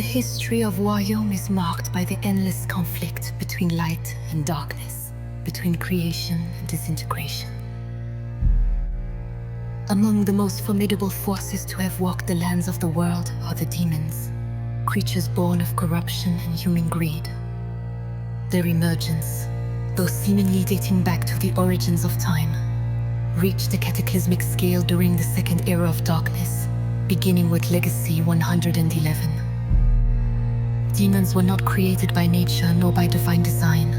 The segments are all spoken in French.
history of Wyoming is marked by the endless conflict between light and darkness, between creation and disintegration. Among the most formidable forces to have walked the lands of the world are the demons, creatures born of corruption and human greed. Their emergence, though seemingly dating back to the origins of time, reached a cataclysmic scale during the Second Era of Darkness, beginning with Legacy 111. Demons were not created by nature nor by divine design.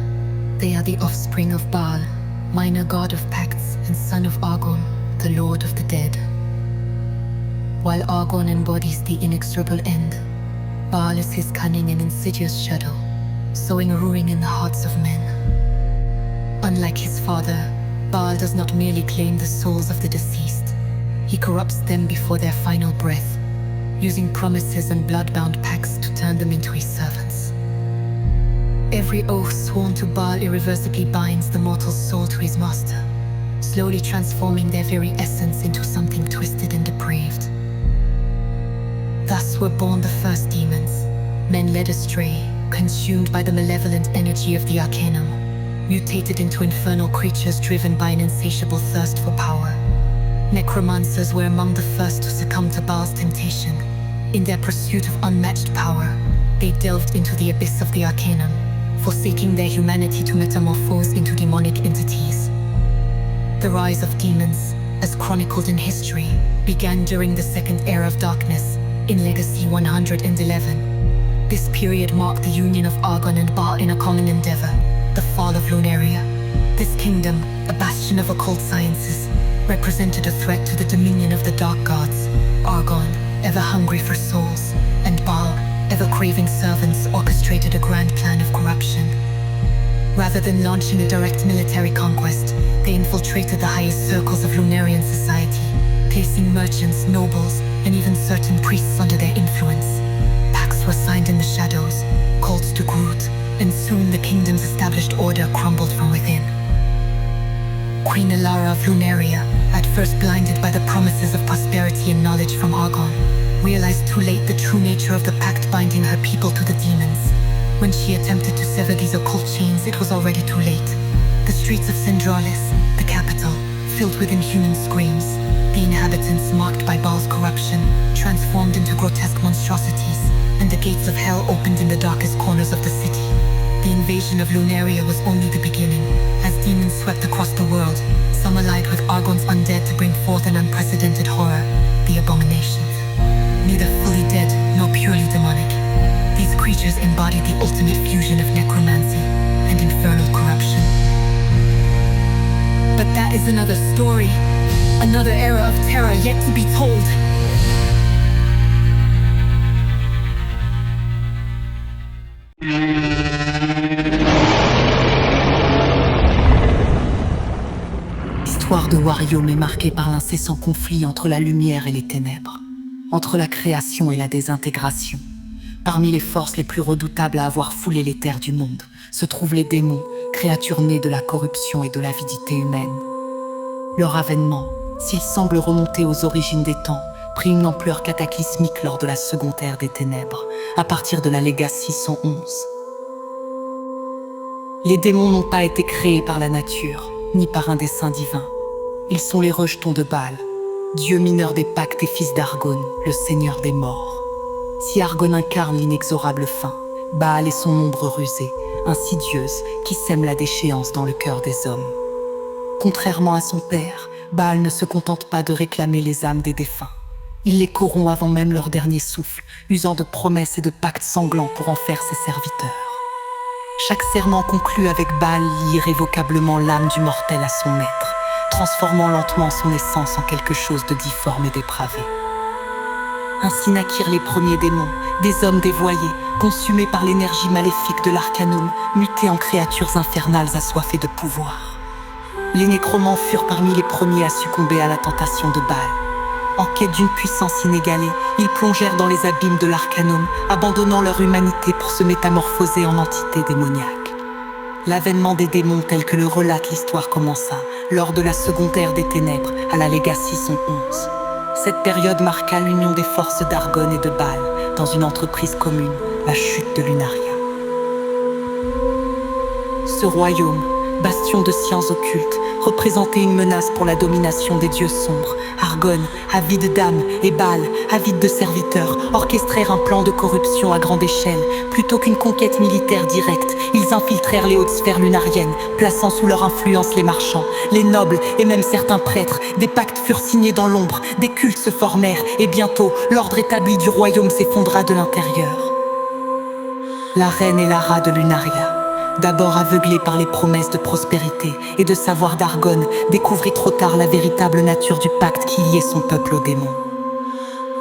They are the offspring of Baal, minor god of pacts and son of Argon, the lord of the dead. While Argon embodies the inexorable end, Baal is his cunning and insidious shadow, sowing ruin in the hearts of men. Unlike his father, Baal does not merely claim the souls of the deceased. He corrupts them before their final breath, using promises and blood-bound pacts to turn them into his servants. Every oath sworn to Baal irreversibly binds the mortal soul to his master, slowly transforming their very essence into something twisted and depraved. Thus were born the first demons, men led astray, consumed by the malevolent energy of the Arcanum, mutated into infernal creatures driven by an insatiable thirst for power. Necromancers were among the first to succumb to Baal's temptation. In their pursuit of unmatched power, they delved into the abyss of the Arcanum, forsaking their humanity to metamorphose into demonic entities. The rise of demons, as chronicled in history, began during the Second Era of Darkness, in Legacy 111. This period marked the union of Argon and Baal in a common endeavor, the fall of Lunaria. This kingdom, a bastion of occult sciences, represented a threat to the dominion of the dark gods. Argon, ever hungry for souls, and Baal, ever craving servants, orchestrated a grand plan of corruption. Rather than launching a direct military conquest, they infiltrated the highest circles of Lunarian society, placing merchants, nobles, and even certain priests under their influence. Pacts were signed in the shadows, cults took root, and soon the kingdom's established order crumbled from within. Queen Elara of Lunaria, at first blinded by the promises of prosperity and knowledge from Argon, realized too late the true nature of the pact binding her people to the demons. When she attempted to sever these occult chains, it was already too late. The streets of Centralis, the capital, filled with inhuman screams, the inhabitants marked by Baal's corruption, transformed into grotesque monstrosities, and the gates of hell opened in the darkest corners of the city. The invasion of Lunaria was only the beginning. As demons swept across the world, some allied with Argon's undead to bring forth an unprecedented horror, the Abominations. Neither fully dead nor purely demonic, these creatures embodied the ultimate fusion of necromancy and infernal corruption. But that is another story, another era of terror yet to be told. L'histoire de Wyoming est marquée par l'incessant conflit entre la lumière et les ténèbres, entre la création et la désintégration. Parmi les forces les plus redoutables à avoir foulé les terres du monde se trouvent les démons, créatures nées de la corruption et de l'avidité humaine. Leur avènement, s'il semble remonter aux origines des temps, prit une ampleur cataclysmique lors de la seconde ère des ténèbres, à partir de la Legacy 111. Les démons n'ont pas été créés par la nature, ni par un dessein divin. Ils sont les rejetons de Baal, dieu mineur des pactes et fils d'Argon, le seigneur des morts. Si Argon incarne l'inexorable fin, Baal est son ombre rusée, insidieuse, qui sème la déchéance dans le cœur des hommes. Contrairement à son père, Baal ne se contente pas de réclamer les âmes des défunts. Il les corrompt avant même leur dernier souffle, usant de promesses et de pactes sanglants pour en faire ses serviteurs. Chaque serment conclu avec Baal lie irrévocablement l'âme du mortel à son maître, transformant lentement son essence en quelque chose de difforme et dépravé. Ainsi naquirent les premiers démons, des hommes dévoyés, consumés par l'énergie maléfique de l'Arcanum, mutés en créatures infernales assoiffées de pouvoir. Les nécromants furent parmi les premiers à succomber à la tentation de Baal. En quête d'une puissance inégalée, ils plongèrent dans les abîmes de l'Arcanum, abandonnant leur humanité pour se métamorphoser en entités démoniaques. L'avènement des démons tel que le relate l'histoire commença lors de la seconde ère des ténèbres à la Legacy 111. Cette période marqua l'union des forces d'Argon et de Baal, dans une entreprise commune, la chute de Lunaria. Ce royaume, bastion de sciences occultes, représentait une menace pour la domination des dieux sombres. Argonne, avide d'âmes, et Baal, avide de serviteurs, orchestrèrent un plan de corruption à grande échelle. Plutôt qu'une conquête militaire directe, ils infiltrèrent les hautes sphères lunariennes, plaçant sous leur influence les marchands, les nobles et même certains prêtres. Des pactes furent signés dans l'ombre, des cultes se formèrent, et bientôt, l'ordre établi du royaume s'effondra de l'intérieur. La reine et Lara de Lunaria, d'abord aveuglée par les promesses de prospérité et de savoir d'Argonne, découvrit trop tard la véritable nature du pacte qui liait son peuple aux démons.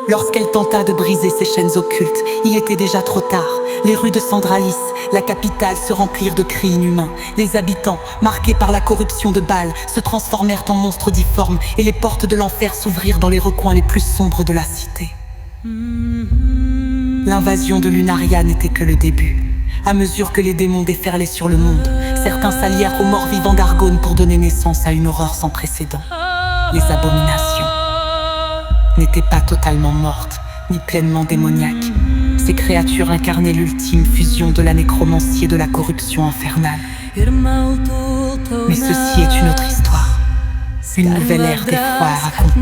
Lorsqu'elle tenta de briser ces chaînes occultes, il était déjà trop tard. Les rues de Sandralis, la capitale, se remplirent de cris inhumains. Les habitants, marqués par la corruption de Baal, se transformèrent en monstres difformes et les portes de l'enfer s'ouvrirent dans les recoins les plus sombres de la cité. L'invasion de Lunaria n'était que le début. À mesure que les démons déferlaient sur le monde, certains s'allièrent aux morts vivants d'Argonne pour donner naissance à une horreur sans précédent. Les abominations n'étaient pas totalement mortes, ni pleinement démoniaques. Ces créatures incarnaient l'ultime fusion de la nécromancie et de la corruption infernale. Mais ceci est une autre histoire, une nouvelle ère d'effroi à raconter.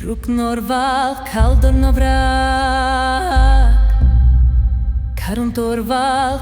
Truk Norval, kaldır novrak Karun Torval,